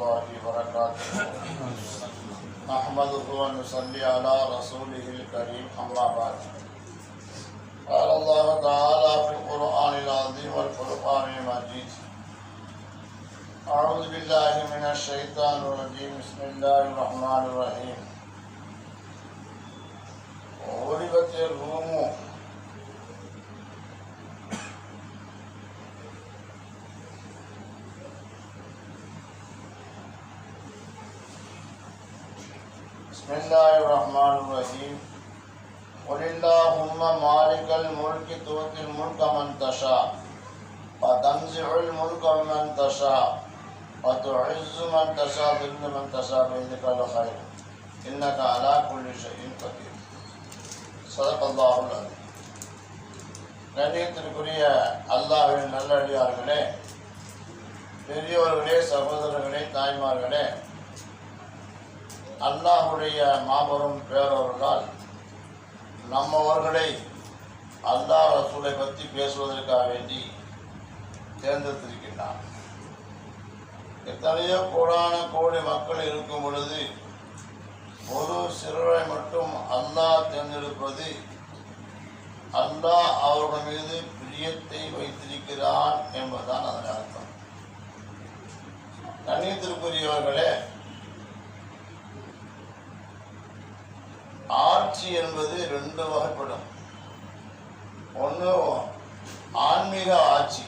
الله وبركاته نحمده ونصلي على رسوله الكريم أما بعد قال الله تعالى في القرآن العظيم والفرقان المجيد أعوذ بالله من الشيطان الرجيم بسم الله الرحمن الرحيم غلبت الروم بسم الله الرحمن الرحيم قل اللهم مالك الملك تؤتي الملك من تشاء وتنزع الملك ممن تشاء وتعز من تشاء وتذل من تشاء بيدك الخير إنك على كل شيء قدير صدق الله العظيم. கண்ணியத்திற்குரிய அல்லாஹ்வின் நல்லடியார்களே, பெரியோர்களே, சகோதரர்களே, தாய்மார்களே, அல்லாஹுடைய மாபெரும் பேரவர்களால் நம்மவர்களை அல்லாஹ் ரசூலை பற்றி பேசுவதற்காக வேண்டி தேர்ந்தெடுத்திருக்கின்றார். எத்தனையோ கோடான கோடி மக்கள் இருக்கும் பொழுது ஒரு சிறுவரை மட்டும் அல்லாஹ் தேர்ந்தெடுப்பது அல்லாஹ் அவர்கள் மீது பிரியத்தை வைத்திருக்கிறான் என்பதுதான் அதன் அர்த்தம். கண்ணியத்திற்குரியவர்களே, ஆட்சி என்பது ரெண்டு வகைப்படும். ஒன்று ஆன்மீக ஆட்சி,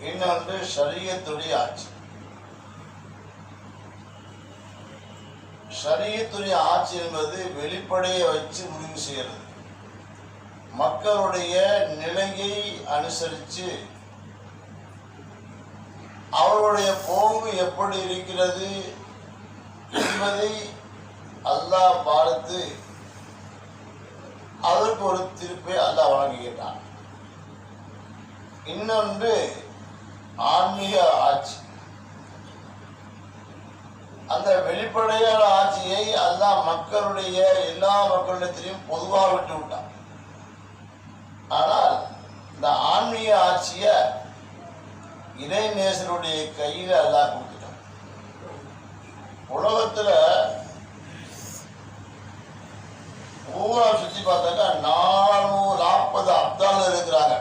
இன்னொன்று ஷரியத்துடைய ஆட்சி. ஷரியத்துடைய ஆட்சி என்பது வெளிப்படையை வச்சு முடிவு செய்கிறது. மக்களுடைய நிலையை அனுசரித்து அவர்களுடைய போக்கு எப்படி இருக்கிறது என்பதை அல்லாஹ் பார்த்து அதற்கு ஒரு தீர்ப்பை அல்லாஹ் வழங்குகிறான். இன்னொன்று ஆன்மீக ஆட்சி. அந்த வெளிப்படையான ஆட்சியை அல்லாஹ் மக்களுடைய எல்லா மக்களிடத்திலையும் பொதுவாக விட்டு விட்டான். ஆனால் இந்த ஆன்மீக ஆட்சியை இறைநேசருடைய கையில் அல்லாஹ் கொடுத்துட்டான். உலகத்துல ஊரா சுற்றி பார்த்தாக்கா 440 அப்தால்கள் இருக்கிறாங்க.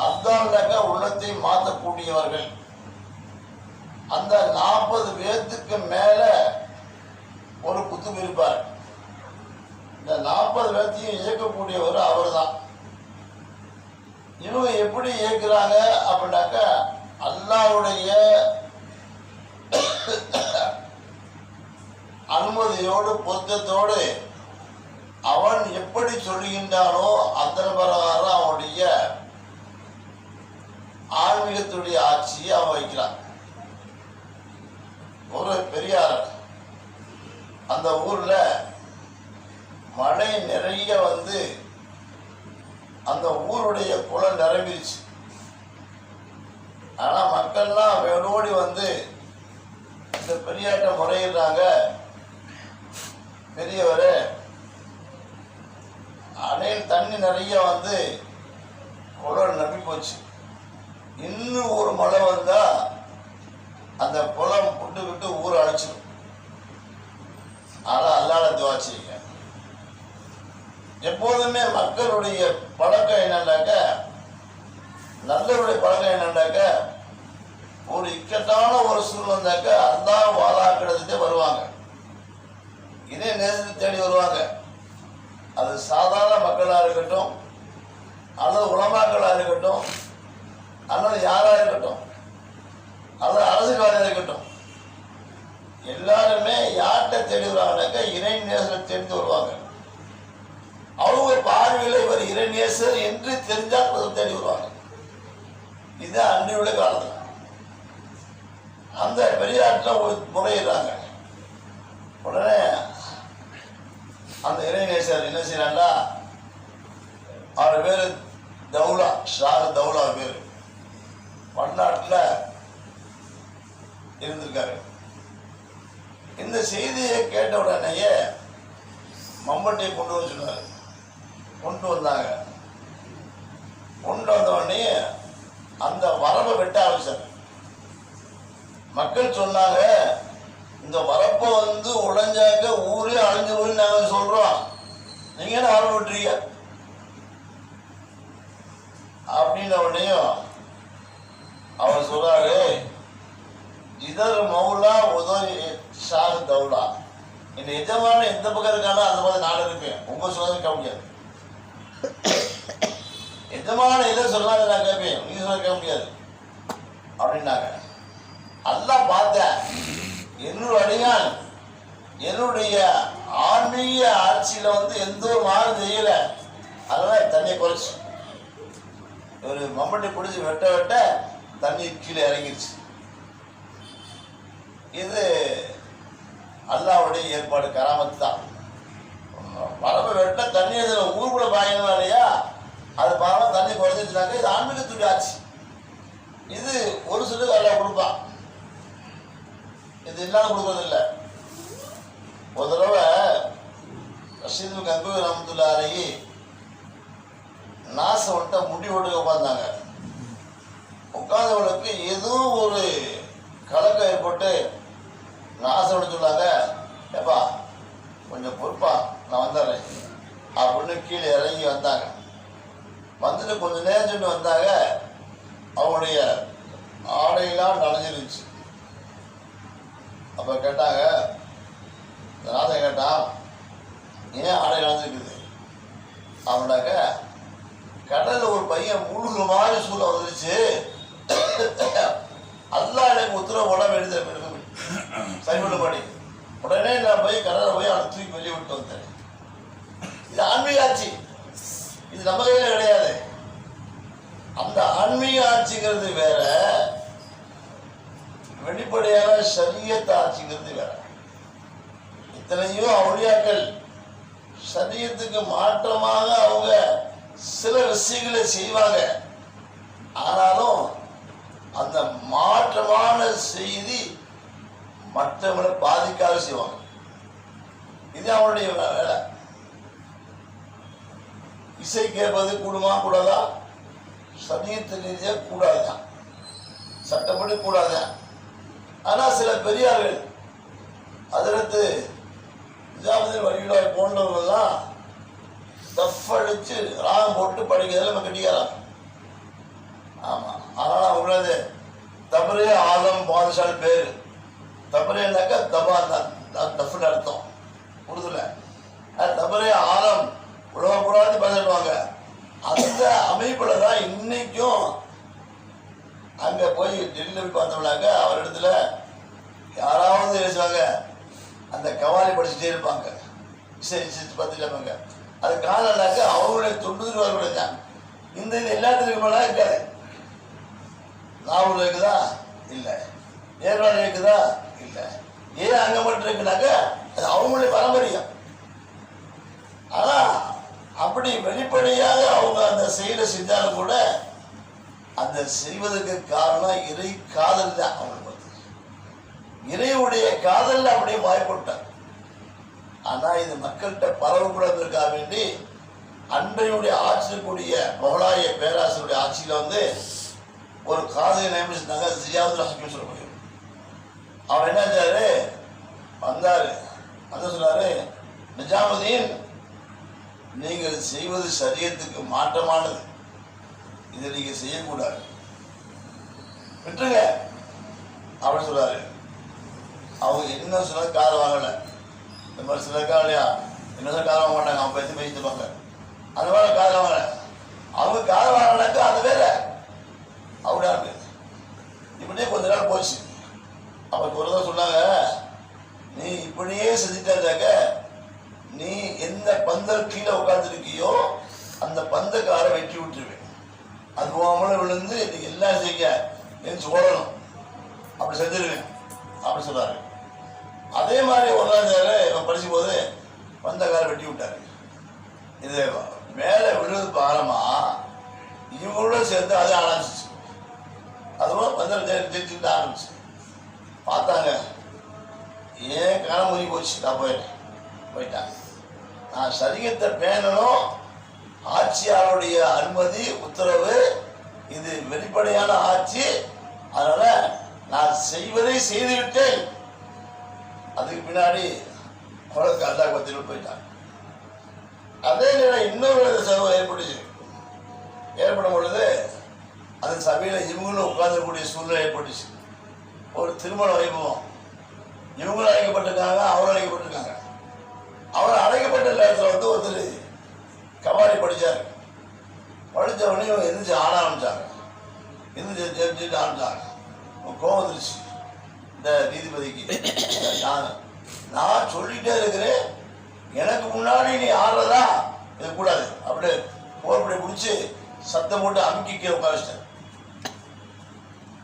அப்தால்னாக்கா உள்ளத்தை மாற்றக்கூடியவர்கள். அந்த 40 பேர்த்துக்கு மேல ஒரு குத்துப் இருப்பார். இந்த 40 பேர்த்தையும் இயக்கக்கூடியவர் அவர் தான். இவங்க எப்படி இயக்குறாங்க அப்படின்னாக்கா அல்லாஹ்வுடைய அனுமதியோடு பொருத்தத்தோடு அவன் எப்படி சொல்லுகின்றானோ அந்த பிரகாரம் அவனுடைய ஆன்மீகத்துடைய ஆட்சியை அவன் வைக்கிறான். ஒரு பெரியார் அந்த ஊர்ல மழை நிறைய வந்து அந்த ஊருடைய குளம் நிரம்பிருச்சு. ஆனா மக்கள்லாம் வேரோடி வந்து இந்த பெரியார்ட்ட முறையிடுறாங்க, பெரியவரே அணையில் தண்ணி நிறைய வந்து குளம் நம்பி போச்சு, இன்னும் ஒரு மழை வந்தா அந்த குளம் புட்டு விட்டு ஊரை அழைச்சிடும். ஆனா அல்லாஹ்வை துஆ செய்யுங்க. எப்போதுமே மக்களுடைய பழக்கம் என்னன்னாக்க, நல்லவருடைய பழக்கம் என்னன்னாக்க, ஒரு இக்கட்டான ஒரு சூழ்நிலை வந்தாக்க அல்லாஹ் வாழாக்கிறதுக்கே வருவாங்க, இதே நேரத்தை தேடி வருவாங்க. அது சாதாரண மக்களாக இருக்கட்டும், அல்லது உலமாக்களாக இருக்கட்டும், அல்லது யாராக இருக்கட்டும், அல்லது அரசியல்வாதியாக இருக்கட்டும், எல்லாருமே யார்கிட்ட தேடி வருவாங்கனாக்கா இறை நேசரை தேடி வருவாங்க. அவங்க பார்வையில் இவர் இறை நேசர் என்று தெரிஞ்சால் தேடி வருவாங்க. இதுதான் அன்றைய காலத்தில். அந்த பெரியாற்றில் முறையிடுறாங்க. உடனே அந்த இறைநேசர் என்ன செய்யறாங்களா, அவர் பேரு தௌலா, ஷாரு தௌலா பேரு, வடநாட்டில் இருந்திருக்காரு. இந்த செய்தியை கேட்ட உடனேயே மம்பட்டியை கொண்டு வர சொன்னார். கொண்டு வந்தாங்க. கொண்டு வந்த உடனே அந்த வரவை வெட்ட ஆரம்பிச்சார். மக்கள் சொன்னாங்க, இந்த வரப்பை உடைஞ்சாக்க ஊரே அழிஞ்சு போய் நாங்கள் சொல்றோம், நீங்க என்ன ஆள் விட்டுறீங்க அப்படின்ன உடனேயும் அவர் சொல்றாரு, இதர் மௌலா உதவி ஷாஹ் தௌலா, இந்த எஜமான எந்த பக்கம் இருக்கானோ அந்த மாதிரி நாடு இருப்பேன், உங்க சொல்றது கேட்க முடியாது. எஜமான எதை சொல்லாத நான் கேட்பேன், நீங்க சொல்ல கேட்க முடியாது அப்படின்னாங்க. அல்லாஹ் பார்த்தேன், என்னுடைய அடியான் என்னுடைய ஆன்மீக ஆட்சியில எந்த ஒரு மாறும் செய்யல, அதனால தண்ணியை குறைச்சு ஒரு மம்பட்டி பிடிச்சி வெட்ட வெட்ட தண்ணி கீழே இறங்கிருச்சு. இது அல்லாஹ்வுடைய ஏற்பாடு, கராமத்து தான். மரபு வெட்ட தண்ணி ஊருக்குள்ள பாயணும் இல்லையா, அது பாருங்க தண்ணி குறைஞ்சிச்சுனாக்க இது ஆன்மீகத்துடைய ஆட்சி. இது ஒரு சிலருக்கு அல்லாஹ் கொடுப்பான், இது இல்லாம கொடுக்கறதில்லை. ஒரு தடவை ரஷீது கங்கூர் ரஹ்மத்துல்லாஹி அலைஹி நாசவன்ட்ட முடி ஓட்டுக்க உட்காந்தாங்க. உட்காந்தவளுக்கு ஏதோ ஒரு கலக்கம் ஏற்பட்டு நாசவன் சொன்னாங்க, ஏப்பா கொஞ்சம் பொறுப்பா நான் வந்துடுறேன் அப்படின்னு கீழே இறங்கி வந்தாங்க. வந்துட்டு கொஞ்சம் நேரம் சொல்லிட்டு வந்தாங்க, அவங்களுடைய ஆடையெல்லாம் நனைஞ்சிருச்சு. அப்போ கேட்டாங்க, நாசம் கேட்டான், ஏன் ஆடை நனைஞ்சிருக்குது அப்படின்னாக்க, கடலில் ஒரு பையன் முழுகிற மாதிரி சூழல் வந்துருச்சு, அல்லாஹ் எனக்கு உத்தரவு உடம்பு எழுத சைபடி உடனே நான் போய் கடலில் போய் அவனை தூக்கி வெளியே விட்டு வந்தேன். இது ஆன்மீக ஆட்சி, இது நம்ம கையில் கிடையாது. அந்த ஆன்மீக ஆட்சிங்கிறது வேற, வெளிப்படையான ஷரியத் ஆட்சிங்கிறது வேற. இத்தனையோ அவுலியாக்கள் ஷரியத்துக்கு மாற்றமாக அவங்க சில விஷயங்களை செய்வாங்க, ஆனாலும் அந்த மாற்றமான செய்தி மற்றவங்களை பாதிக்காத செய்வாங்க. இது அவனுடைய வேலை. இசை கேட்பது கூடுமா கூடாதா, சரியத்து ரீதியாக கூடாதுதான், சட்டப்படி கூடாதுதான். ஆனால் சில பெரியார்கள் அதற்கு நிஜாமுதீன் வலியுல்லாஹி போன்றவர்கள்லாம் தஃப் அடிச்சு ராகம் போட்டு படிக்கிறதுல நம்ம கட்டிக்கிறாங்க. ஆமாம், அதனால் அவங்களது தபரே ஆலம் பாதுஷால் பேர். தபரேனாக்கா தபா தான், தஃப்னு அர்த்தம் உருதுல. அது தபரே ஆலம் உலகம் கூடாது பதிலுவாங்க. அந்த அமைப்பில் தான் இன்னைக்கும் அங்கே போய் டெல்லியில் போய் பார்த்தோம்னாக்க அவர் இடத்துல யாராவது பேசுவாங்க, அந்த கவாலி படிச்சுட்டே இருப்பாங்க, இசை பார்த்துட்டே இருப்பாங்க. அது காணலாக்க அவங்களுடைய தொண்டுவார்களுடைய தான். இந்த இது எல்லாத்துக்கும் மேலே இருக்காது. நாவூர் இருக்குதா இல்லை, ஏற்பாடு இருக்குதா இல்லை, ஏன் அங்கே மட்டும் இருக்குனாக்க அது அவங்களுடைய பாரம்பரியம். ஆனால் அப்படி வெளிப்படையாக அவங்க அந்த செயலை செஞ்சாலும் கூட அந்த செய்வதற்கு காரணம் இறை காதல் தான். அவங்களுக்கு இறையுடைய காதல் அப்படியே வாய்ப்பட்டார். ஆனால் இது மக்கள்கிட்ட பரவக்கூடாதுக்காக வேண்டி அன்றையுடைய ஆட்சியக்கூடிய மொகலாய பேராசிரியருடைய ஆட்சியில் ஒரு காதலை நியமிச்சிருந்தாங்க, ஜியாவுல் ஹக்கீம் சொல்ல முடியும். அவர் என்ன செஞ்சாரு, வந்தார் சொன்னாரு, நிஜாமுதீன் நீங்கள் செய்வது சரியத்துக்கு மாற்றமானது, இதை நீங்கள் செய்யக்கூடாது, விட்டுருங்க அப்படின்னு சொல்றாரு. அவங்க என்ன சொன்ன காரை வாங்கலை. இந்த மாதிரி சில இருக்கா இல்லையா, என்ன சொல்ல காரை வாங்க மாட்டாங்க, அவங்க பேசி பேசிட்டுருப்பாங்க. அந்த மாதிரி காரை வாங்கலை. அவங்க காரை வாங்கினாக்கா அது வேற, அப்படியா இருக்கு. இப்படியே கொஞ்ச நாள் போச்சு. அப்போ ஒரு தான் சொன்னாங்க, நீ இப்படியே செஞ்சுட்டாக்க நீ எந்த பந்தல் கீழே உட்காந்துருக்கியோ அந்த பந்தக்காரை வெட்டி விட்டுருவேன், அது போகாமல விழுந்து நீ எல்லாம் செய்ய எந்திச்சு ஓடணும், அப்படி செஞ்சிருவேன் அப்படி சொல்றாரு. அதே மாதிரி ஒரு நாள் இவன் படிச்சும் போது பந்தக்காரை வெட்டி விட்டாரு. இது மேலே விழுது பாரமா இவங்களோட சேர்ந்து அது ஆரம்பிச்சிச்சு. அதுவும் பந்தல் ஜெயிச்சுட்டு ஆரம்பிச்சு. பார்த்தாங்க, ஏன் காலம் முறி போச்சு, நான் போயிட்டாங்க. நான் சரியத்தை பேணணும், ஆட்சியாளருடைய அனுமதி உத்தரவு, இது வெளிப்படையான ஆட்சி, அதனால நான் செய்வதை செய்துவிட்டேன். அதுக்கு பின்னாடி குழந்தை அல்லா பத்தியில் போயிட்டாங்க. அதே நேரம் இன்னொரு செலவு ஏற்படும் பொழுது அந்த சபையில் இவங்களும் உட்கார்ந்துக்கூடிய சூழ்நிலை ஏற்பட்டுச்சு. ஒரு திருமண வைபவம், இவங்களும் அழைக்கப்பட்டிருக்காங்க, அவரும் அழைக்கப்பட்டிருக்காங்க. அவர் அழைக்கப்பட்ட நேரத்தில் ஒருத்தர் கபாடி படித்தார். படித்த உடனே இவங்க எந்திரிச்சு ஆட ஆரம்பிச்சாங்க. எந்திரிச்சு ஜெபிச்சுட்டு ஆரம்பிச்சாங்க. கோவம் வந்துருச்சு இந்த நீதிபதிக்கு. நான் சொல்லிட்டே இருக்கிறேன், எனக்கு முன்னாடி நீ ஆடுறதா இது கூடாது. அப்படியே போர்படி பிடிச்சி சத்தம் போட்டு அமுக்கி கீழே உட்காந்துட்டார்.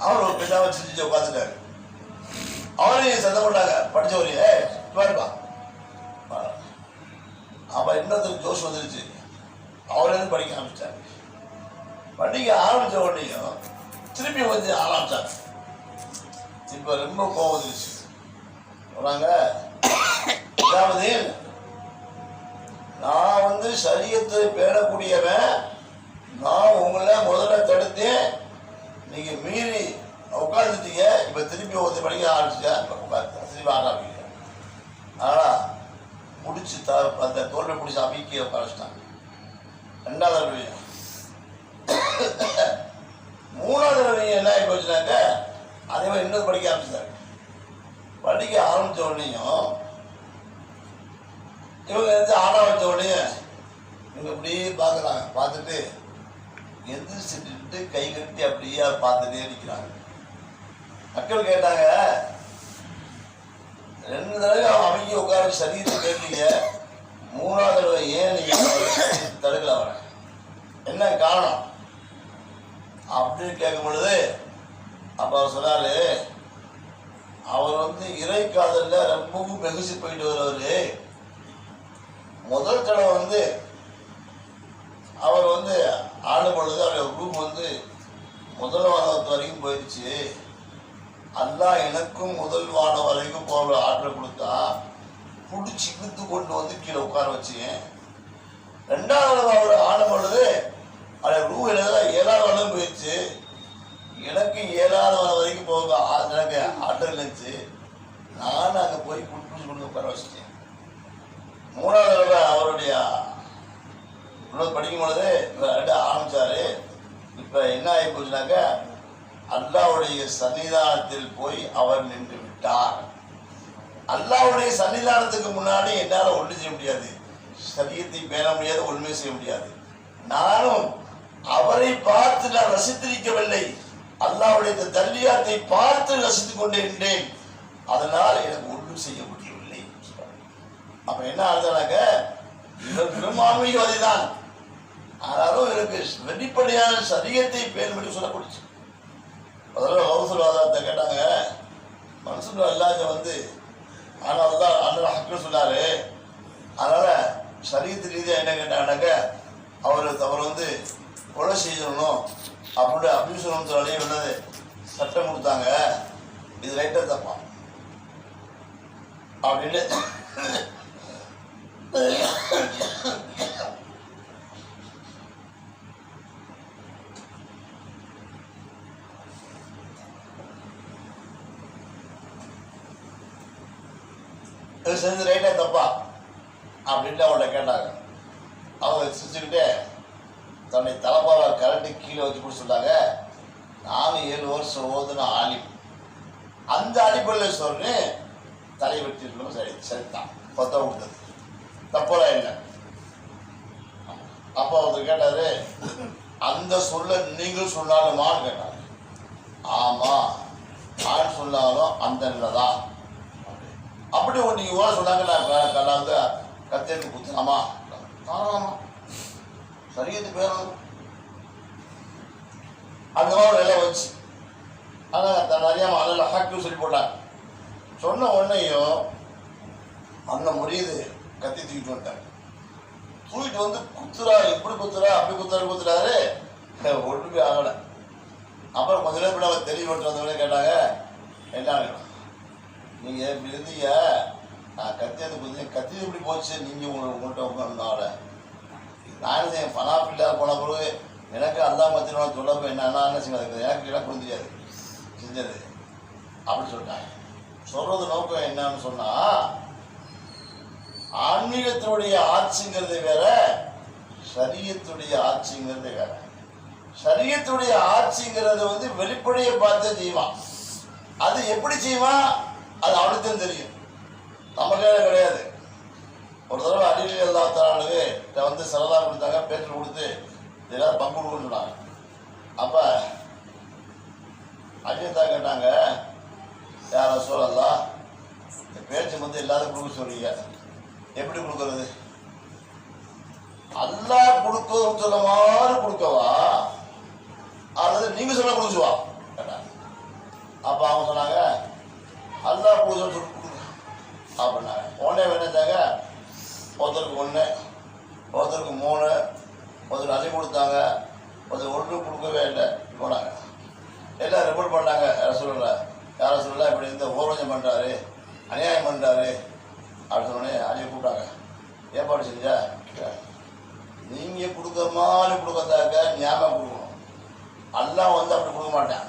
அவர் ஒரு பெண்ணாவை செஞ்சு உட்காந்துட்டாரு. அவரையும் சத்தம் போட்டாங்க, படித்தவரையே பாருப்பா. அப்போ இன்னொருத்தருக்கு ஜோஷ் வந்துருச்சு. அவரே படிக்க ஆரம்பிச்சார். படிக்க ஆரம்பித்த உடனேயும் திருப்பி வந்து ஆரம்பிச்சாங்க. இப்போ ரொம்ப கோவம் வந்துருச்சு. சொல்றாங்க, அதாவது நான் வந்து சரியத்தை பேணக்கூடியவன், நான் உங்களை முதல்ல தடுத்து நீங்க மீறி உட்காந்துட்டீங்க. இப்ப திருப்பி ஒருத்தர் படிக்க ஆரம்பிச்சிட்டா திருப்பி ஆரம்பிக்க. ஆனா முடிச்சு அந்த தோல்வி பிடிச்சி அமைக்க உட்காந்துட்டாங்க. ரெண்டாவது தடவை. மூணாவது தடவை என்ன ஆகி போச்சுனாக்க அதே மாதிரி இன்னொரு படிக்க ஆரம்பிச்சிட்டாங்க. படிக்க ஆரம்பித்த உடனேயும் இவங்க வந்து ஆட வச்ச உடனே இவங்க அப்படியே பார்க்குறாங்க. பார்த்துட்டு எந்திரிச்சுட்டு கை கட்டி அப்படியே பார்த்துட்டே நிற்கிறாங்க. மக்கள் கேட்டாங்க, 2 தடவை அவங்க உட்கார சரீரத்தை கேட்டீங்க, 3ஆவது தடவை ஏன் நீங்கள் தடுக்கல அவரை, என்ன காரணம் அப்படின்னு கேட்கும் பொழுது அப்போ அவர் சொன்னாரு, அவர் வந்து இறை காதல்ல ரொம்பவும் வெகுசி போயிட்டு வருவாரு. முதல் தடவை வந்து அவர் வந்து ஆடும் பொழுது அவருடைய ரூம் வந்து முதல் வானத்து வரைக்கும் போயிடுச்சு. அல்லாஹ் எனக்கும் முதல் வானம் வரைக்கும் போகிற ஆற்றல் கொடுத்தா பிடிச்சி இழுத்து கொண்டு வந்து கீழே உட்கார வச்சுங்க. 2ஆவது அவர் ஆடும் பொழுது அவருடைய ரூம் ஏழாவது வானம் போயிடுச்சு. எனக்கு 7ஆவது வானம் வரைக்கும் போக எனக்கு ஆற்றல் இருந்துச்சு. நான் அங்கே போய் பிடிச்சி கொண்டு உட்கார வச்சுட்டேன். 3ஆவது தடவை அவருடைய படிக்கும் பொழுது ஆரம்பிச்சாரு. இப்ப என்ன ஆகி போச்சுனாக்க அல்லாஹ்வுடைய சன்னிதானத்தில் போய் அவர் நின்று விட்டார். அல்லாஹ்வுடைய சன்னிதானத்துக்கு முன்னாடி என்னால் ஒன்று செய்ய முடியாது, சரியத்தை பேண முடியாது, ஒன்றுமே செய்ய முடியாது. நானும் அவரை பார்த்து நான் ரசித்திருக்கவில்லை, அல்லாஹ்வுடைய தல்லியாத்தை பார்த்து ரசித்துக் கொண்டே இருந்தேன். அதனால் எனக்கு ஒன்றும் செய்ய முடியவில்லை. அப்ப என்ன ஆகுதுனாக்க இவர் பெரும்பான்மைவாதிதான், ஆனாலும் எனக்கு வெளிப்படையான சரியத்தை பேர்படி சொல்லப்படுச்சு. முதல்ல ஹவுசுல்வாதத்தை கேட்டாங்க, மனசுல அல்லாஹ் வந்து ஆனால் தான் அண்ணன் ஹக்கு சொன்னாரு. அதனால சரியத்து ரீதியாக என்ன கேட்டாங்கன்னாக்க அவர் வந்து கொலை செய்யணும் அப்படின்னு அபியூசனம் சொல்லி என்னது சட்டம் கொடுத்தாங்க. இது ரைட்டாக தப்பா அப்படின்னு செஞ்சு ரைட்டா தப்பா அப்படின்ட்டு அவங்கள கேட்டாங்க. அவங்க சிரிச்சுக்கிட்டே தன்னை தலைப்பாவை கரண்ட்டு கீழே வச்சு கூட சொன்னாங்க, நானும் 7 வருஷம் ஓதுன ஆலிம், அந்த அடிப்படையில் சொல்றேன் தலை வெட்டிருக்கணும். சரி சரிதான், பத்த கொடுத்தது தப்பெல்லாம் இல்லை. அப்போ அவர் கேட்டாரு, அந்த சொல்ல நீங்கள் சொன்னாலுமான்னு கேட்டாங்க. ஆமா நான் சொன்னாலும் அந்த நிலைதான். அப்படி ஒன்று நீங்க சொன்னாங்க, நான் கல்லாந்து கத்தேருக்கு குத்துலாமா? தாராளமா, சரியத்து பேரும் அந்த மாதிரி நிலை வச்சு ஆனால் தன் அறியாமல் அதில் ஹாக்கு சொல்லி போட்டாங்க. சொன்ன உடனேயும் அந்த முறியது கத்தி தூக்கிட்டு வந்துட்டாங்க. தூக்கிட்டு வந்து குத்துறா, இப்படி குத்துறா, அப்படி குத்துறாரு, ஒன்றுமே ஆகலை. அப்புறம் கொஞ்ச நேரம் அவர் தெளிவுபட்டு வந்தவொடனே கேட்டாங்க, என்ன நீங்கள் இப்படி இருந்தீங்க, நான் கத்தியது கொஞ்சம் கத்தி இப்படி போச்சு, நீங்கள் உங்கள்கிட்ட உட்காந்துனால நானும் என் பனாப்பில்லா போன பிறகு எனக்கு அல்லா மத்தியோட தொடர்பு என்னன்னா செய்வது, எனக்கு எல்லாம் புரிஞ்சியாது செஞ்சது. அப்படின்னு சொல்லிட்டாங்க. சொல்றது நோக்கம் என்னன்னு சொன்னா, ஆன்மீகத்தினுடைய ஆட்சிங்கிறது வேற, ஷரியத்துடைய ஆட்சிங்கிறது வேற. ஷரியத்துடைய ஆட்சிங்கிறது வந்து வெளிப்படையை பார்த்து செய்வான். அது எப்படி செய்வான் அது அவனுக்கு தெரியும், நமக்கே கிடையாது. ஒரு தடவை அலி அல்லாஹ் தஆலாவுக்கு வந்து சலதா கொடுத்தாங்க, பேச்சு கொடுத்து இதெல்லாம் பங்கு கொடுன்னு சொன்னாங்க. அப்போ அஜிதா கேட்டாங்க, யார் ரசூலல்லாஹ், இந்த பேச்சு வந்து எல்லாரும் கொடுக்க சொல்றீங்க, எப்படி கொடுக்கறது? அல்லாஹ் கொடுக்க சொல்ல மாதிரி கொடுக்கவா அல்லது நீங்க சொல்ல கொடுக்குவா கேட்டாங்க. அப்போ அவங்க சொன்னாங்க, அல்லாஹ் கொடுக்க சொல்லி கொடுங்க அப்படின்னாங்க. உடனே வேணாங்க, ஒருத்தருக்கு 1, ஒருத்தருக்கு 3, ஒருத்தருக்கு அதிகம் கொடுத்தாங்க, ஒருத்தர் ஒன்றும் கொடுக்கவே இல்லை போனாங்க. எல்லாம் ரிப்போர்ட் பண்ணாங்க, யாரை சொல்லல இப்படி இந்த ஓரோஜம் பண்ணுறாரு, அநியாயம் பண்ணுறாரு அப்படின்னு சொன்னோடனே அழிய கூப்பிட்டாங்க. ஏற்பாடு செஞ்சா, நீங்கள் கொடுக்குற மாதிரி கொடுக்கறதாக்க ஞாபகம் கொடுக்கணும். எல்லாம் வந்து அப்படி கொடுக்க மாட்டேன்,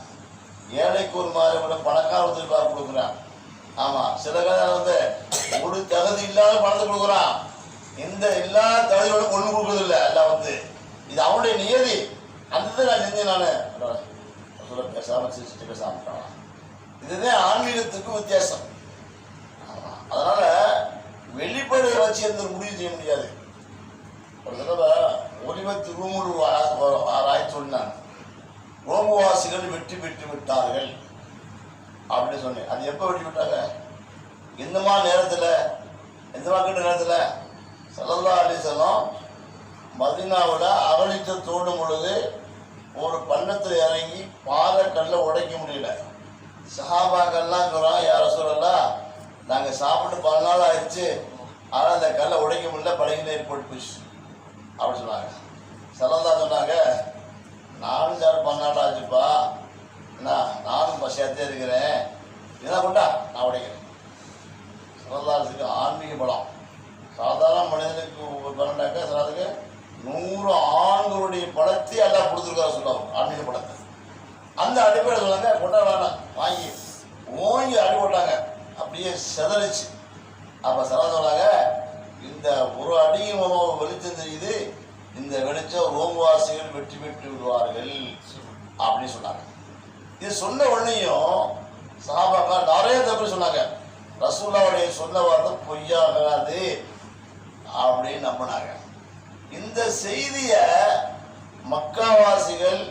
ஏழைக்கு ஒரு மாதிரி கூட பணக்காரத்துக்கு கொடுக்குறான். ஆமாம், சில காலம் வந்து ஒரு தகுதி இல்லாத பணத்தை கொடுக்குறான். இந்த எல்லா தகுதியோடும் ஒன்றும் கொடுக்குறது இல்லை. எல்லாம் வந்து இது அவனுடைய நியதி. அந்த நான் செஞ்சேன். நான் சொல்ல பேசாமல் சிரிச்சுட்டு பேசாமட்டான். இதுதான் ஆன்மீகத்துக்கு வித்தியாசம். அதனால வெளிப்படையை வச்சு எந்த முடிவு செய்ய முடியாது. ஒரு தடவை ஒலிவத்து ரூமுல் ஆராய்ச்சி சொன்னான், ரோமவாசிகள் வெற்றி பெற்று விட்டார்கள் அப்படின்னு சொன்னேன். அது எப்போ வெற்றி விட்டாங்க? எந்த மாதிரி நேரத்தில், எந்த மாதிரி நேரத்தில்? ஸல்லல்லாஹு அலைஹி வஸல்லம் மதீனாவில் அகலித்து தோடும் பொழுது ஒரு பள்ளத்தில் இறங்கி பாறை கல்லை உடைக்க முடியல. சஹாபாக்கள்லாம் சொல்கிறாங்க, யார் ரசூலல்லாஹ், நாங்கள் சாப்பிட்டு 10 நாள் ஆயிடுச்சு, ஆனால் அந்த கல்லை உடைக்க முடியல, பழகில ஏற்பட்டு போச்சு அப்படின்னு சொன்னாங்க. ஸல்லல்லாஹு சொன்னாங்க, நானும் சார் 10 நாள் ஆச்சுப்பா, என்ன நானும் பசியாத்தே இருக்கிறேன், இதெல்லாம் கொண்டா நான் உடைக்கிறேன். ஸல்லல்லாஹு ஆன்மீக பலம். சாதாரண மனிதனுக்கு பண்ணாக்க சிலதுக்கு 100 ஆண்களுடைய படத்தை எல்லாம் கொடுத்துருக்காரு சொல்லுவாங்க, ஆன்மீக படத்தை. அந்த அடிப்படையில் சொன்னாங்க, கொண்டா வேணாம், வாங்கி ஓங்கி அடி போட்டாங்க, அப்படியே செதறிச்சு. அப்போ சில சொன்னாங்க, இந்த ஒரு அடியும் வெளிச்சம் தெரியுது, இந்த வெளிச்சம் ரோமவாசிகள் வெற்றி பெற்று விடுவார்கள் அப்படின்னு சொன்னாங்க. இது சொன்ன உடனேயும் சஹாபாக்கா நிறைய தப்பு சொன்னாங்க. ரசூலுல்லாஹ்வுடைய சொன்ன வார்த்தை பொய்யாகாது அப்படின்னு நம்பினாங்க. இந்த செய்தியை மக்காவாசிகள்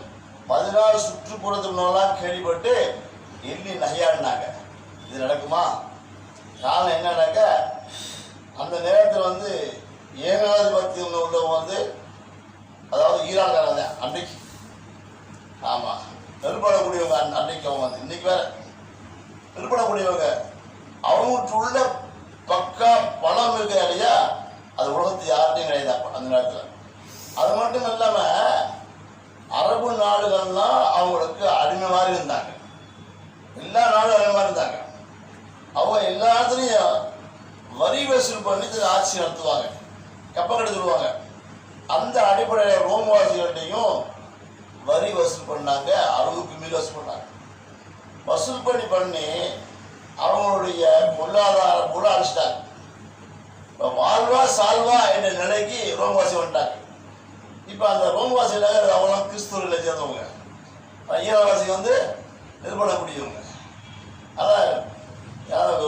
14 சுற்றுப்புறத்துலாம் கேள்விப்பட்டு எள்ளி நகையாடினாங்க. இது நடக்குமா? காரணம் என்னன்னாக்க, அந்த நேரத்தில் வந்து ஏகாதிபத்தியம் உள்ளவங்க வந்து, அதாவது ஈரான்காரங்க அன்றைக்கு, ஆமாம், நெருப்படக்கூடியவங்க அன்றைக்கு அவங்க வந்து, இன்னைக்கு வேற நெருப்படக்கூடியவங்க, அவங்களுக்கு உள்ள பக்கா பணம் இருக்கிற இல்லையா, அது உலகத்து யார்கிட்டையும் கிடையாது அந்த நேரத்தில். அது மட்டும் இல்லாமல் அரபு நாடுகள்லாம் அவங்களுக்கு அடிமை மாதிரி இருந்தாங்க. எல்லா நாடும் அடிமை மாதிரி இருந்தாங்க. அவங்க எல்லாத்துலேயும் வரி வசூல் பண்ணி ஆட்சி நடத்துவாங்க, கப்பம் எடுத்துடுவாங்க. அந்த அடிப்படையில் ரோமவாசிகள்கிட்டையும் வரி வசூல் பண்ணாங்க, அளவுக்கு மீறி வசூல் பண்ணாங்க. வசூல் பண்ணி அவங்களுடைய பொருளாதார கூட அழிச்சிட்டாங்க. இப்போ வாழ்வா சால்வா என்ற நிலைக்கு ரோமவாசி வந்துட்டாங்க. இப்போ அந்த ரோமவாசியில் அவங்களாம் கிறிஸ்துவர்களை சேர்ந்தவங்க, ஈரவாசி வந்து நிர்பணக்கூடியவங்க. அதான்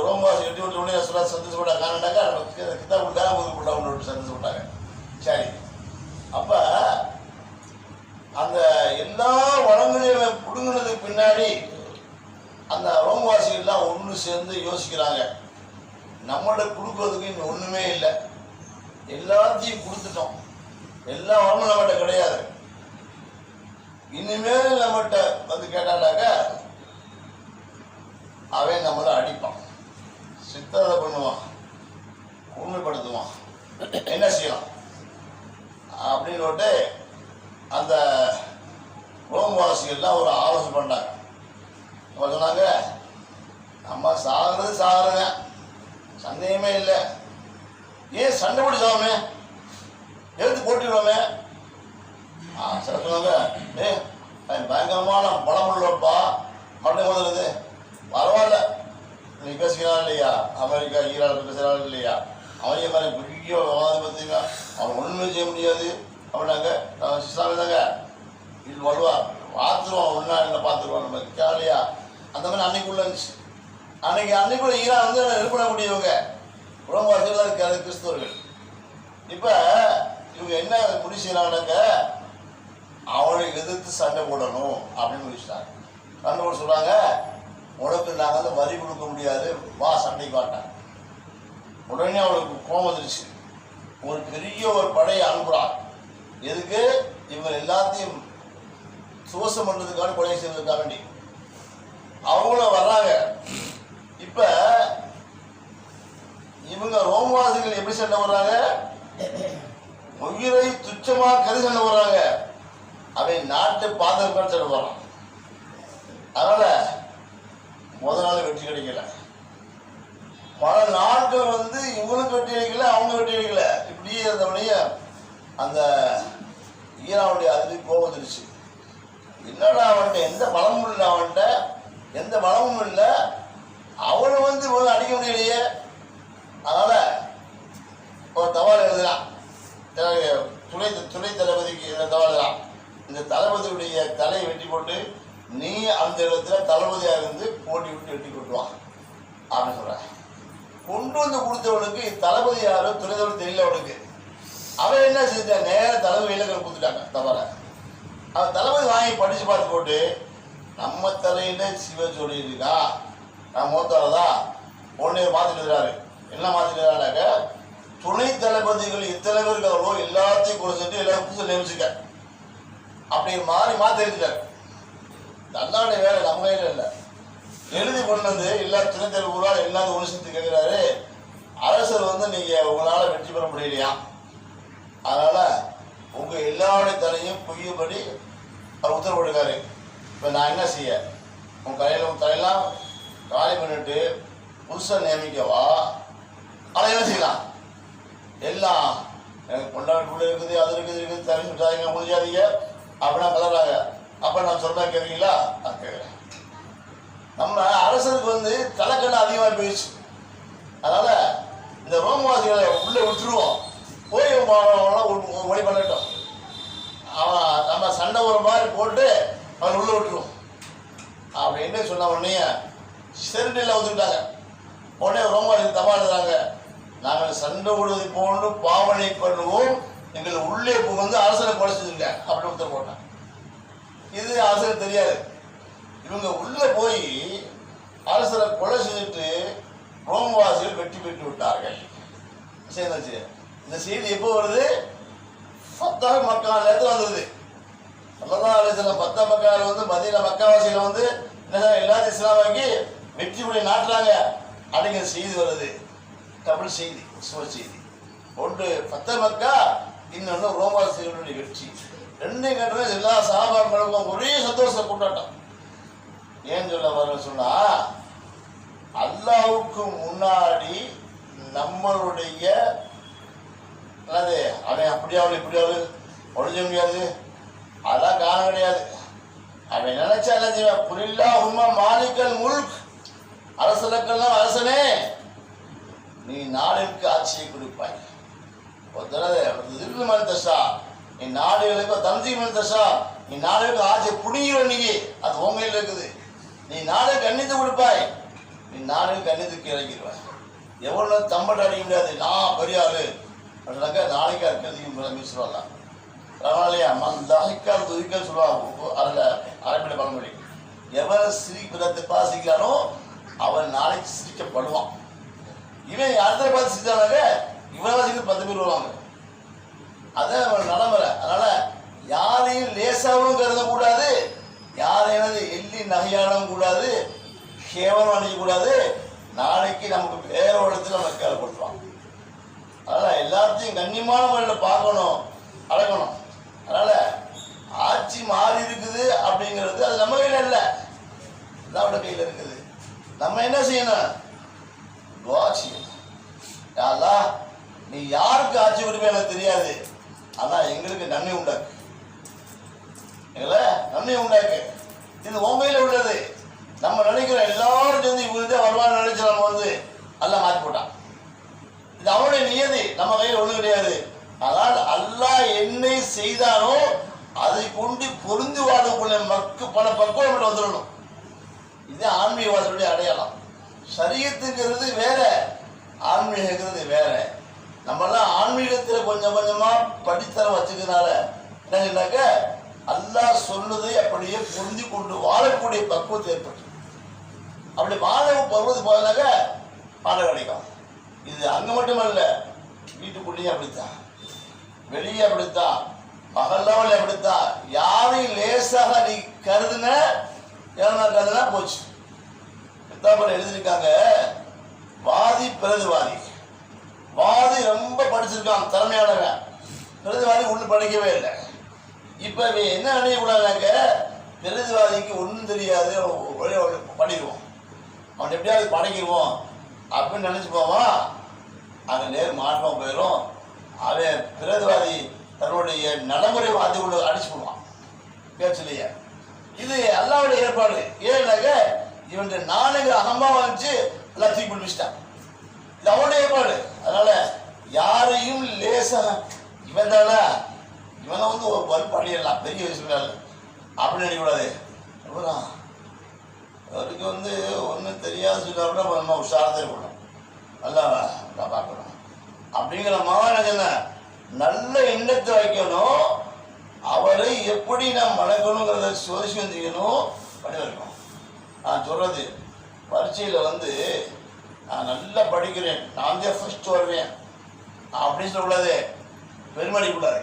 ரோமவாசி வெட்டி விட்டு உடனே சந்தோஷப்பட்டாங்க. காரணம்னாக்கா கிதாபு காரமுதுப்பட்டா ஒன்று சந்தோஷப்பட்டாங்க. சரி, அப்போ அந்த எல்லா வளங்களையும் பிடுங்கினதுக்கு பின்னாடி அந்த ரோமவாசிகள்லாம் ஒன்று சேர்ந்து யோசிக்கிறாங்க, நம்மளோட கொடுக்கறதுக்கு இன்னும் ஒன்றுமே இல்லை, எல்லாத்தையும் கொடுத்துட்டோம், எல்லா வளமும் நம்மகிட்ட கிடையாது, இனிமேல் நம்மகிட்ட வந்து கேட்டாண்டாக்க அவன் நம்மளை அடிப்பான், சித்திரதை பண்ணுவான், உண்மைப்படுத்துவான், என்ன செய்யலாம் அப்படின்னு அந்த ரோமவாசிகள்லாம் ஒரு ஆலோசனை பண்ணாங்க. சொன்னாங்க, நம்ம சாகிறதுங்க, சந்தேகமே இல்லை, ஏன் சண்டை போட்டு சாவோமே, எடுத்து போட்டுடுவோமே. சில சொன்னாங்க, பயங்கரமான பலம் உள்ளப்பா, மட்டை முதலுது, பரவாயில்ல, நீ பேசுகிறான் இல்லையா, அமெரிக்கா ஈரான் பேசுகிறான் இல்லையா, அவங்க மாதிரி பெரிய விவாதம் பார்த்தீங்கன்னா அவன் ஒன்றுமே செய்ய முடியாது அப்படின்னாங்க. இஸ்லாமிய தாங்க இது வருவா பார்த்துருவான், ஒன்றா என்ன பார்த்துருவான் நம்ம ஜாலியா. அந்த மாதிரி அன்னைக்குள்ள இருந்துச்சு. அன்னைக்குள்ள ஈரான் வந்து நெருப்படக்கூடியவங்க உடம்பாசிகள் தான் இருக்காது கிறிஸ்தவர்கள். இப்போ இவங்க என்ன முடிவு செய்யறாங்கன்னாக்க அவனை எதிர்த்து சண்டை போடணும் அப்படின்னு முடிச்சுட்டாங்க. சண்டை போட சொல்றாங்க, உனக்கு நாங்கள் வந்து வரி கொடுக்க முடியாது, வா சண்டைக்கு வாட்டாங்க. உடனே அவளுக்கு கோபம் வந்துருச்சு. ஒரு பெரிய ஒரு படையை அனுப்புறான். எதுக்கு? இவங்க எல்லாத்தையும் சோசம் பண்றதுக்காக, கொலை செய்வதற்காக வேண்டி அவங்களும் வர்றாங்க. இப்ப இவங்க ரோமவாசிகள் எப்படி சண்டை வர்றாங்க? உயிரை துச்சமா கருதி சண்டை வர்றாங்க. அவை நாட்டு பாதுகாப்பு சண்டை வர்றான். அதனால முதல் நாள் வெற்றி கிடைக்கல. பல நாட்கள் வந்து இவங்களுக்கு வெற்றி அடிக்கல, அவங்க வெற்றி அடிக்கல. இப்படியே இருந்தவனைய அந்த ஈரானுடைய அதுக்கு கோபம் வந்துருச்சு. என்னடா அவன்கிட்ட எந்த பலமும் இல்லை, அவன்கிட்ட எந்த பலமும் இல்லை, அவனை வந்து இவங்க அடிக்க முடியலையே. அதனால ஒரு தபால் எழுதுறான், துணை தளபதிக்கு தபால் எழுதுறான். இந்த தளபதியுடைய தலையை வெட்டி போட்டு நீ அந்த இடத்துல தளபதியாக இருந்து போட்டி விட்டு வெட்டி கொட்டுவான் அப்படின்னு சொல்றான். கொண்டு வந்து கொடுத்தவனுக்கு தளபதி யாரோ துணை தளபதி தெரியல அவனுக்கு. அவன் என்ன செஞ்சான், நேர தளபதி இலக்கணை கொடுத்துட்டாங்க தவற. அவன் தளபதி வாங்கி படிச்சு பார்த்து போட்டு நம்ம தலையில சிவ சொல்லியிருக்கா, நான் மூத்தாலதான் உடனே மாத்திட்டு என்ன மாத்திட்டாக்க, துணை தளபதிகள் எத்தனை பேர் இருக்காங்களோ எல்லாத்தையும் கொடுத்துட்டு எல்லாரும் புதுசு நியமிச்சுக்க அப்படி மாறி மாற்றி எழுதிட்டாரு. அண்ணாவுடைய வேலை நம்ம கையில் இல்லை. எழுதி கொண்டு வந்து எல்லா துணை தலைவர்களால் எல்லாத்தையும் ஒன்று சேர்த்து கேட்கிறாரு. அரசர் வந்து நீங்க உங்களால வெற்றி பெற முடியலையா, அதனால உங்க எல்லாருடைய தலையும் பொய்யபடி அவர் உத்தரவு போட்டுக்காரு. இப்போ நான் என்ன செய்ய, உன் தலையெல்லாம் காலி பண்ணிட்டு புதுசாக நியமிக்கவா? ஆனால் என்ன செய்யலாம், எல்லாம் எனக்கு கொண்டாட்டு உள்ள இருக்குது, அது இருக்குது தனி விட்டாதீங்க, முடிஞ்சாதீங்க அப்படின்னா கலறாங்க. அப்போ நான் சொல்றேன் கேட்குறீங்களா? நான் கேட்குறேன். நம்ம அரசருக்கு வந்து தலைக்கண்ணு அதிகமாக போயிடுச்சு. அதனால இந்த ரோமவாசிகளை உள்ளே விட்டுருவோம், போய் ஒளி பண்ணட்டும், அவன் நம்ம சண்டை ஒரு மாதிரி போட்டு அவன் உள்ளே விட்டுருவோம் அப்படின்னு சொன்ன உடனே செருட்டில் ஒத்துக்கிட்டாங்க. உடனே ரோமவாசி தபாடுறாங்க, நாங்கள் சண்டை விடுவதை போன்று பாவனை பண்ணுவோம், எங்களை உள்ளே வந்து அரசனை கொலை செஞ்சுருங்க அப்படின்னு உத்தரவு போட்டான். இது அரசருக்கு தெரியாது. இவங்க உள்ள போய் அரசரை கொலை செஞ்சுட்டு ரோமவாசிகள் வெற்றி பெற்று விட்டார்கள். சரி, இந்த செய்தி எப்போ வருது? ஃபத்தஹ் மக்கா நேரத்தில் வந்தது. ஸல்லல்லாஹு அலைஹி வஸல்லம் ஃபத்தஹ் மக்காவில் வந்து மதீனா மக்காவாசியில் வந்து எல்லாத்தையும் இஸ்லாமாக்கி வெற்றி படி நாட்டுறாங்க அப்படிங்கிற செய்தி வருது. டபுள் செய்தி, சுவ செய்தி. ஒன்று ஃபத்தஹ் மக்கா, இன்னொன்று ரோமவாசிகளுடைய வெற்றி. ரெண்டையும் கேட்டது எல்லா சஹாபாக்களுக்கும் ஒரே சந்தோஷ கொண்டாட்டம். ஏன் சொல்ல வர சொன்னா, அல்லாஹ்வுக்கு முன்னாடி நம்மளுடைய அவன் அப்படியாவது இப்படியாவது ஒழிஞ்ச முடியாது, அதெல்லாம் காரணம் கிடையாது. அவன் நினைச்சா என்ன செய்வான், புரில்லா உண்மை மாலிக்கல் முல்க், அரசனுக்கெல்லாம் அரசனே நீ நாடிற்கு ஆட்சியை கொடுப்பாய். தஷா நீ நாடுகளுக்கு தந்தி தஷா, நீ நாடுகளுக்கு ஆட்சியை புடிங்கிற நீ, அது உங்கையில் இருக்குது. நீ நாடு கண்ணித்து கொடுப்பாய், நீ நாடு கண்ணித்துக்கு இறங்கிடுவாய். எவ்வளோ தம்பட்ட அடிக்க முடியாது, நான் பெரியாரு அப்படின்னாக்கா நாளைக்கா இருக்கிறது சொல்லலாம். அதனாலயா மந்தாய்க்கால் துதிக்கல் சொல்லுவாங்க அதில் அரபியில் பழமொழி. எவரை சிரிப்பதை பாசிக்கிறானோ அவன் நாளைக்கு சிரிக்கப்படுவான். இவன் அடுத்த பார்த்து சிரிச்சானாக்க இவனை வாசிக்கிறது 10 பேர் வருவாங்க. அதான் அவன் நடைமுறை. அதனால யாரையும் லேசாகவும் கருதக்கூடாது, யாரையானது எள்ளி நகையாடவும் கூடாது, கேவலம் அணியக்கூடாது. நாளைக்கு நமக்கு வேற ஒரு இடத்துல நம்ம கேள்விப்படுத்துவான். அதனால எல்லாத்தையும் கண்ணியமான முறையில் பார்க்கணும், அடக்கணும். அதனால ஆட்சி மாறி இருக்குது அப்படிங்கிறது அது நம்ம கையில் இல்லை, எல்லாரோட கையில் இருக்குது. நம்ம என்ன செய்யணும், துஆ செய்யணும். யா அல்லாஹ், நீ யாருக்கு ஆட்சி உரிமை எனக்கு தெரியாது, ஆனால் எங்களுக்கு நன்மை உண்டாக்கு, எங்களை நன்மை உண்டாக்கு. இது உன் கையில் உள்ளது, நம்ம நினைக்கிறோம் எல்லாரும் சேர்ந்து இவங்க வருவான்னு நினைச்சு நம்ம வந்து அல்லாஹ் மாற்றி போட்டான். இது அவனுடைய நியதி, நம்ம கையில் ஒன்றும் கிடையாது. ஆனால் அல்லாஹ் என்னை செய்தானோ அதை கொண்டு பொருந்து வாழக்கூடிய பல பக்குவம் வந்துடணும். இது ஆன்மீகவாதத்துடைய அடையாளம். ஷரியத்துங்கிறது வேற, ஆன்மீகங்கிறது வேற. நம்மெல்லாம் ஆன்மீகத்தில் கொஞ்சம் கொஞ்சமாக படித்தரம் வச்சுக்கிறதுனால என்னன்னாக்க அல்லாஹ் சொன்னதை அப்படியே புரிந்து கொண்டு வாழக்கூடிய பக்குவத்தை ஏற்பட்டு அப்படி வாழ பருவது போனாக்க வாழ கிடைக்கும். இது அங்கே மட்டுமல்ல, வீட்டுக்குள்ளேயும் அப்படித்தான், வெளியே அப்படித்தான், பகல்லாவில் அப்படித்தான். யாரையும் லேசாக நீ கருதுன கருதுனா போச்சு. கிதாபில் எழுதியிருக்காங்க, வாதி பிரதிவாதி. வாதி ரொம்ப படிச்சிருக்கான், திறமையானவன். பிரதிவாதி ஒன்றும் படிக்கவே இல்லை. இப்போ என்ன நினைக்கூடாதாங்க, பிரதிவாதிக்கு ஒன்றும் தெரியாது, பண்ணிடுவோம், அவன் எப்படியாவது படைக்கிடுவோம் அப்படின்னு நினச்சி போவான். அங்கே நேர் மாற்றம் போயிடும். அவன் பிரதிவாதி தன்னுடைய நடைமுறைவாதி உள்ள அடிச்சு போடுவான் பேச்சிலேயே. இது அல்லாஹ்வுடைய ஏற்பாடு. ஏன்னாக்க இவன் நானுங்கிற அகம்பாவை வச்சு எல்லாம் தூக்கி பிடிச்சிட்டான். இது அவனுடைய ஏற்பாடு. அதனால யாரையும் லேசாக இவன் தானே, இவனை வந்து ஒரு பல்ப் அடியிடலாம், பெரிய விஷயம் அப்படின்னு நினைக்கூடாது. அவ்வளோதான். அவருக்கு வந்து ஒன்றும் தெரியாது சொல்ல நம்ம உஷாரத்தை இருக்கணும், நல்லா பார்க்கணும் அப்படிங்கிற மாதிரி என்ன நல்ல எண்ணத்தை வைக்கணும். அவரை எப்படி நாம் வளர்க்கணுங்கிறத சோதிச்சு வந்துக்கணும், பண்ணி வைக்கணும். நான் சொல்கிறது, பரீட்சையில் வந்து நான் நல்லா படிக்கிறேன், நான் தான் ஃபஸ்ட்டு வருவேன் அப்படின்னு சொல்லக்கூடாது, பெருமடிக்கூடாது.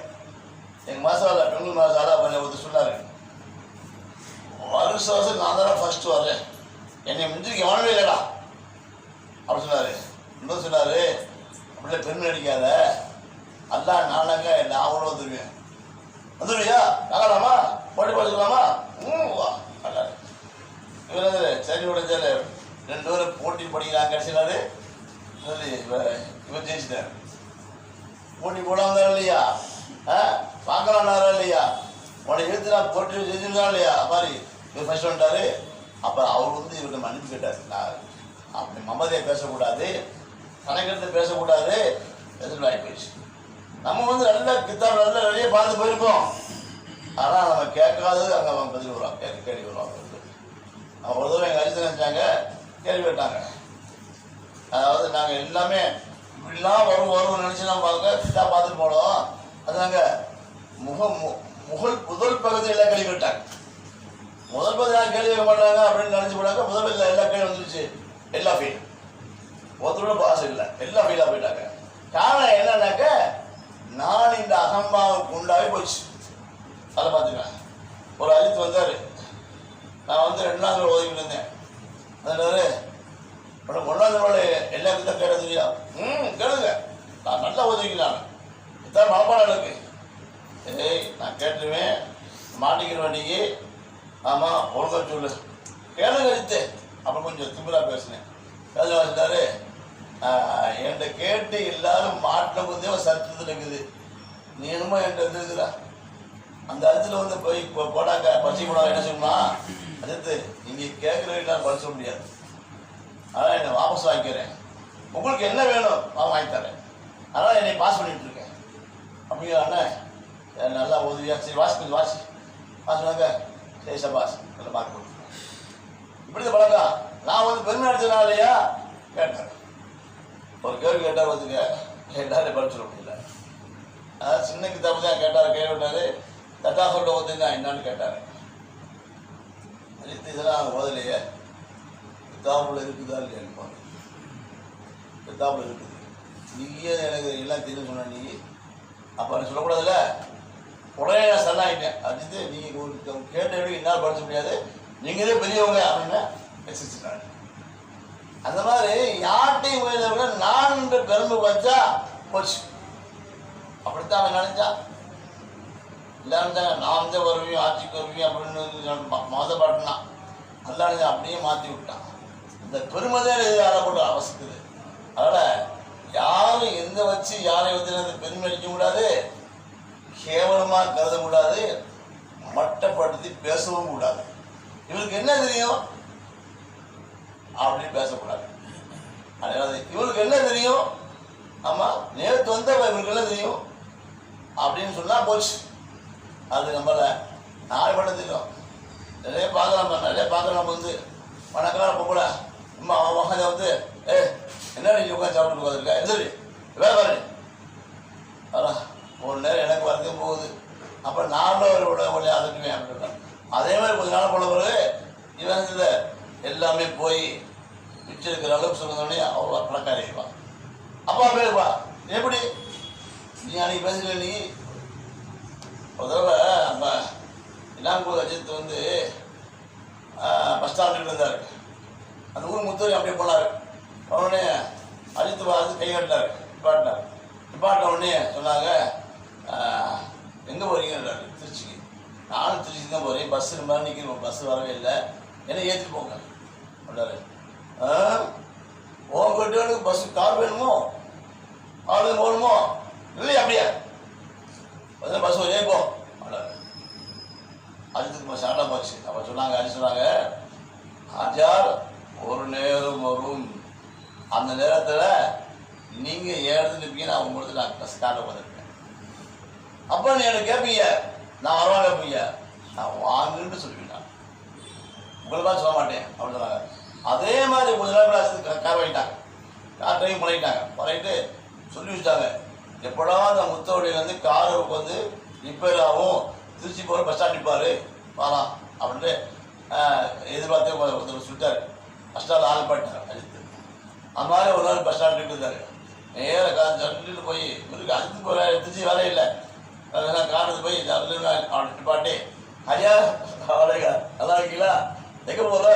எங்கள் மாசாலா பெண்கள் மாசாலா ஒருத்தர் சொன்னார், வருஷம் நான் தானே ஃபஸ்ட்டு வரேன், என்னை மிஞ்சிக்கு எவனவே இல்லைடா அப்படி சொன்னார். இன்னும் சொன்னார், அப்படியே பெருமை அடிக்காத, அல்லா நானாங்க நான் அவ்வளோ வந்துடுவேன். வந்துடுவியா, நகலாமா, போட்டி படிக்கலாமா, வா நல்லா. இவர் சரி உடைச்சாரு, 2 பேரும் போட்டி படிக்கிறாங்க. கடைசினாரு சொல்லி இவர் ஜெயிச்சிட்டார். போட்டி போடாம இல்லையா, பார்க்கலாம்னாரா இல்லையா, உன்னை எழுத்து நான் போட்டி ஜெயிச்சிருந்தா இல்லையா மாதிரி இவர் ஃபர்ஸ்ட் வந்துட்டாரு. அப்புறம் அவர் வந்து இவர்கிட்ட மன்னிப்பு கேட்டார். நான் அப்படி மமதையை பேசக்கூடாது, கணக்கெடுத்து பேசக்கூடாது, எதிர்ப்பு ஆகி போயிடுச்சு. நம்ம வந்து நல்ல கித்தாப் நல்ல நிறைய பார்த்து போயிருக்கோம். ஆனால் நம்ம கேட்காதது அங்கே அவங்க பதில் வருவாங்க, கேள்வி வருவாங்க. அவங்க ஒரு தடவை எங்கள் அரிசி நினச்சாங்க, கேள்வி கேட்டாங்க. அதாவது நாங்கள் எல்லாமே இப்படிலாம் வரும்னு நினச்சி நம்ம கித்தாப் பார்த்துட்டு போனோம். அது நாங்கள் முதல் பகுதியில் எல்லாம் கேள்வி கேட்டாங்க. முதல் பகுதி யாரும் கேள்வி கேட்க மாட்டாங்க அப்படின்னு நினச்சி போனாங்க. முதல் பகுதியில் எல்லா கேள்வி வந்துருச்சு, எல்லா ஃபெயில், ஒருத்தரோட பாஸ் இல்லை, எல்லாம் ஃபெயிலாக போயிட்டாங்க. காரணம் என்னன்னாக்க நான் இந்த அகம்பாவுக்கு உண்டாகி போச்சு. அதை பார்த்துக்கிறேன். ஒரு அஜித் வந்தார், நான் வந்து 2ஆம் நாள் ஓதிக்கிட்டு இருந்தேன். அதனால உனக்கு 1ஆம் நாள் எல்லாத்துக்கும் தான் கேட்க தெரியா, கேளுங்க, நான் நல்லா ஓதிக்கலாம், இதான் மனப்பாடம் எனக்கு. ஏய் நான் கேட்டுருவேன், மாட்டிக்கிற வண்டிக்கு, ஆமாம் ஒழுங்கா சொல்லு, கேளுங்க அஜித்து. அப்புறம் கொஞ்சம் திமிரா பேசினேன். கேள்வி வச்சுட்டாரு, என்கிட்ட கேட்டு எல்லாரும் மாட்டின போதே சர்ச்சத்தில் இருக்குது, நீ என்னமோ என்கிட்ட இருக்குதா அந்த அர்த்தத்தில் வந்து போய் போடாங்க பரிசு போடாங்க. என்ன சொல்லணும், அடுத்து நீங்கள் கேட்குற வீட்டில் பரிச முடியாது, அதனால் என்னை வாபஸ் வாங்கிக்கிறேன், உங்களுக்கு என்ன வேணும் நான் வாங்கி தரேன், அதனால் என்னை பாஸ் பண்ணிகிட்டு இருக்கேன் அப்படிங்கிற அண்ணன் நல்லா உதவியா, சரி வாசி கொஞ்சம் வாசி வாசினாங்க, சரி சபாஸ் நல்லா மார்க் கொடுத்துருக்கேன். இப்படி தான் பழக்கம். நான் வந்து பெருமை அடிச்சதுனால இல்லையா கேட்டேன். ஒரு கேள்வி கேட்டார், வந்துங்க கேட்டார், படிச்சிட முடியல. அதாவது சின்ன கிதாபு தான் கேட்டார், கேள்வி விட்டார், தட்டா சொல்ல ஓதுங்க என்னான்னு கேட்டார். இதெல்லாம் ஓதலையே, கிதாபுல இருக்குதா இல்லையா, கிதாபுல இருக்குது, நீயே எனக்கு எல்லாம் தெரியும் சொன்ன நீ, அப்போ எனக்கு சொல்லக்கூடாதுல்ல, உடனே நான் சல்லாயிட்டேன். அது நீங்கள் கேட்ட எப்படி என்னால் படிச்ச முடியாது, நீங்களே பெரியவங்க அப்படின்னு பேசிச்சுட்டாங்க. அந்த மாதிரி யார்கிட்டையும் உயர்ந்த விட நான் பெருமை வச்சா போச்சு. அப்படித்தான் அவன் நினைச்சான். எல்லாரும் நினைச்சாங்க நான் தான் வருவேன், ஆட்சிக்கு வருவேன் அப்படின்னு மோதப்பாட்டினான். நல்லா அப்படியே மாற்றி விட்டான். இந்த பெருமைதான் இது யாரை போட்டு அவசிக்குது. அதனால் யாரும் எந்த வச்சு யாரை வந்து பெருமை அடிக்க கூடாது, கேவலமாக கருதக்கூடாது, மட்டப்படுத்தி பேசவும் கூடாது. இவருக்கு என்ன தெரியும், அப்படின்னு பேசக்கூடாது. அதாவது இவனுக்கு என்ன தெரியும், ஆமாம் நேற்று வந்த இவனுக்கு என்ன தெரியும் அப்படின்னு சொன்னால் போச்சு. அது நம்மள நாலு பண்ண தெரியும். நிறைய பார்க்கலாம் வந்து வணக்கம் போகல அம்மா உட்காந்து வந்து என்ன நீ உட்காந்து சாப்பிட்டு உட்காந்துருக்கா எதிரி வேலை பாரு அதான் ஒரு நேரம் எனக்கு வரதும் போகுது. அப்புறம் நானும் ஒரு அதட்டுவேன் அப்படின்னா அதே மாதிரி கொஞ்ச நாள் போன பிறகு இவன் இதில் எல்லாமே போய் மிச்சம் இருக்கிற அளவுக்கு சொன்னோடனே அவ்வளோ பணக்காரி இருப்பான். அப்பா பேருப்பா எப்படி நீ அன்னைக்கு பேசல, நீ ஒரு தடவை நம்ம இனாம்பூர் அஜித் வந்து பஸ் ஸ்டாண்டுக்கிட்டு இருந்தார். அந்த ஊர் முத்தூரி அப்படியே போனார். உடனே அஜித் பார்த்து கை கட்டினார், நிப்பாட்டின உடனே சொன்னாங்க எங்கே போகிறீங்கன்றாரு. திருச்சிக்கு. நானும் திருச்சிக்கு தான் போகிறேன், பஸ்ஸு மாதிரி நிற்கிறேன், பஸ்ஸு வரவே இல்லை, என்ன ஏற்றிட்டு போங்க அப்படின்னாரு. உங்ககிட்ட பஸ்ஸு கார் வேணுமோ கார் போகணுமோ இல்லையா அப்படியா பஸ் ஒரு ஏப்போ அப்படின்னாரு. அஜித்துக்கு சாண்டா போச்சு. அப்போ சொன்னாங்க அஜித் சொன்னாங்க ஆச்சார் ஒரு நேரம் வரும், அந்த நேரத்தில் நீங்கள் ஏறது நிற்பீங்க, நான் உங்களுக்கு நான் ஸ்டாண்டை வந்துருக்கேன். அப்போ நீ எனக்கு கேட்பீங்க, நான் வரவா கேட்பீங்க, நான் வாங்குன்னு சொல்லுவீங்க, உங்களை தான் சொல்ல மாட்டேன் அப்படின்னு சொன்னாங்க. அதே மாதிரி கொஞ்ச நேரம் கார் வாங்கிட்டாங்க, கார் டிரைவ் பழகிட்டு சொல்லி வச்சுட்டாங்க, எப்படா அந்த முத்தோடையிலேருந்து காருக்கு வந்து ரிப்பேர் ஆகும், திருச்சி போகிற பஸ் ஸ்டாண்ட் நிற்பார் வரலாம் அப்படின்ட்டு எதிர்பார்த்தே ஒருத்தர் சொல்லிட்டார். பஸ் ஸ்டாண்ட் ஆகப்பட்டார் அஜித்து. அந்த மாதிரி ஒரு நாள் பஸ் ஸ்டாண்ட் இருந்தார். நேராக சொல்லிட்டு போய் இவருக்கு அஜித்து போகிற திருச்சி வேலை இல்லை, காரணத்து போய் அவனுக்கு பாட்டி ஐயா அவளையா நல்லா இருக்கீங்களா, எங்கே போகல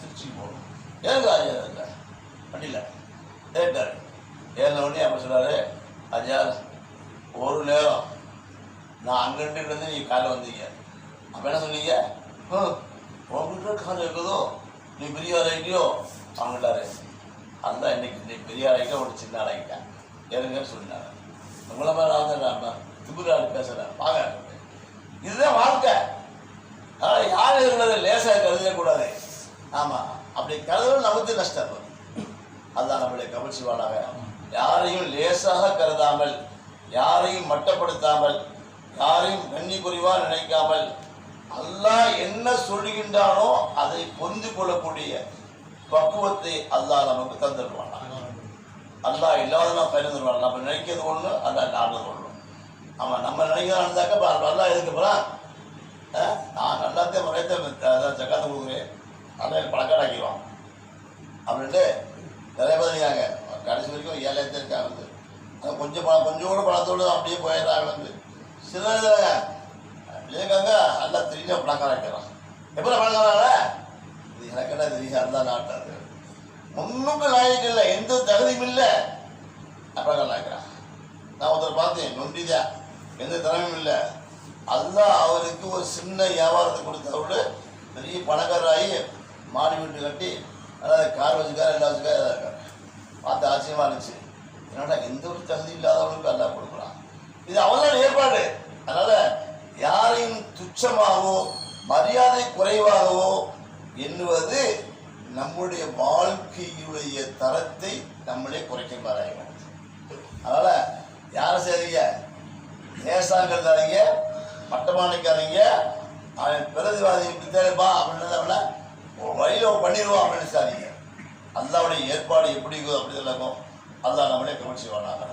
திருச்சிக்கு போகணும், ஏங்க ஐயா இல்லை வண்டியில் ஏறிட்டார். ஏறின உடனே அப்போ சொன்னார், ஐயா ஒரு நேரம் நான் அங்கிட்டு இருந்து நீங்கள் காலைல வந்தீங்க, அப்போ என்ன சொன்னீங்க, உங்ககிட்ட காலம் இருக்குதோ நீ பெரிய ஆளாகிட்டியோ அவங்களாரு, அதுதான் இன்னைக்கு நீ பெரிய ஆளாகிட்ட ஒரு சின்ன ஆளாகிட்டேன் ஏறுங்கன்னு சொன்னாங்க. உங்களை மாதிரி நான் திபுராளி பேசுகிறேன் வாங்க, இதுதான் வாழ்க்கை. அதனால் யார் இருக்கிறத லேசாக கருதக்கூடாது. ஆமாம், அப்படி கருதும் நமக்கு நஷ்டம். அதுதான் நம்முடைய கவர்ச்சிவாளாக யாரையும் லேசாக கருதாமல், யாரையும் மட்டப்படுத்தாமல், யாரையும் கண்ணி குறைவாக நினைக்காமல், அல்லாஹ் என்ன சொல்லுகின்றானோ அதை புரிந்து கொள்ளக்கூடிய பக்குவத்தை அல்லாஹ் நமக்கு தந்துடுவான். அல்லாஹ் இல்லாதெல்லாம் பயந்துடுவான். நம்ம நினைக்கிறது ஒன்று, அல்லாஹ் நாடுறது ஒன்று. ஆமாம், நம்ம நினைக்கிறதா இருந்தாக்கா நல்லா எதுக்கு போகிறான், நான் நல்லாத்தையும் முறையத்தை ஜக்காத்தை கொடுக்குறேன், நல்லா எனக்கு பழக்காடாக்கிடுவான் அப்படின்ட்டு நிறைய பேர் இருக்காங்க. கடைசி வரைக்கும் ஏழையத்தை இருக்காங்க வந்து கொஞ்சம் கொஞ்சோடு பணத்தோடு அப்படியே போயிடுறாங்க வந்து. சில இருக்காங்க நல்லா தெரிஞ்ச பணக்கார வைக்கிறான். எப்படி பணக்காராங்க இது எனக்கு என்ன தெரியும், அந்த நாட்டாரு ஒன்றுமே லாயக்கு இல்லை, எந்த தகுதியும் இல்லை, பணக்காரன் வைக்கிறான். நான் ஒருத்தர் பார்த்தேன், நொண்டிதான், எந்த திறமையும் இல்லை. அதுதான் அவருக்கு ஒரு சின்ன வியாபாரத்தை கொடுத்தவரு பெரிய பணக்காரராகி மாடி வீட்டு கட்டி அதாவது கார் வச்சுக்காரு, எல்லாம் வச்சுக்காரு, எதாவது இருக்காரு. பார்த்து ஆச்சரியமாக இருந்துச்சு. என்னடா எந்த ஒரு தகுதி இல்லாதவனுக்கு எல்லாம் கொடுக்குறான். இது அவன் ஏற்பாடு. அதனால் யாரையும் துச்சமாகவோ மரியாதை குறைவாகவோ எண்ணுவது நம்முடைய வாழ்க்கையுடைய தரத்தை நம்மளே குறைக்க பாருங்க. அதனால் யாரை செய்றீங்க, லேசாங்கிறதாங்க, மட்டமானிக்காதீங்க, அவன் பிரதிவாதி தேவைப்பா அப்படின்னு அவனை வழியில் பண்ணிடுவான் அப்படின்னு சாதிங்க. அல்லாவுடைய ஏற்பாடு எப்படி இருக்கோ அப்படி தான் இருக்கும். அல்லாஹ் நம்மளே கவனிச்சு வாழாங்க.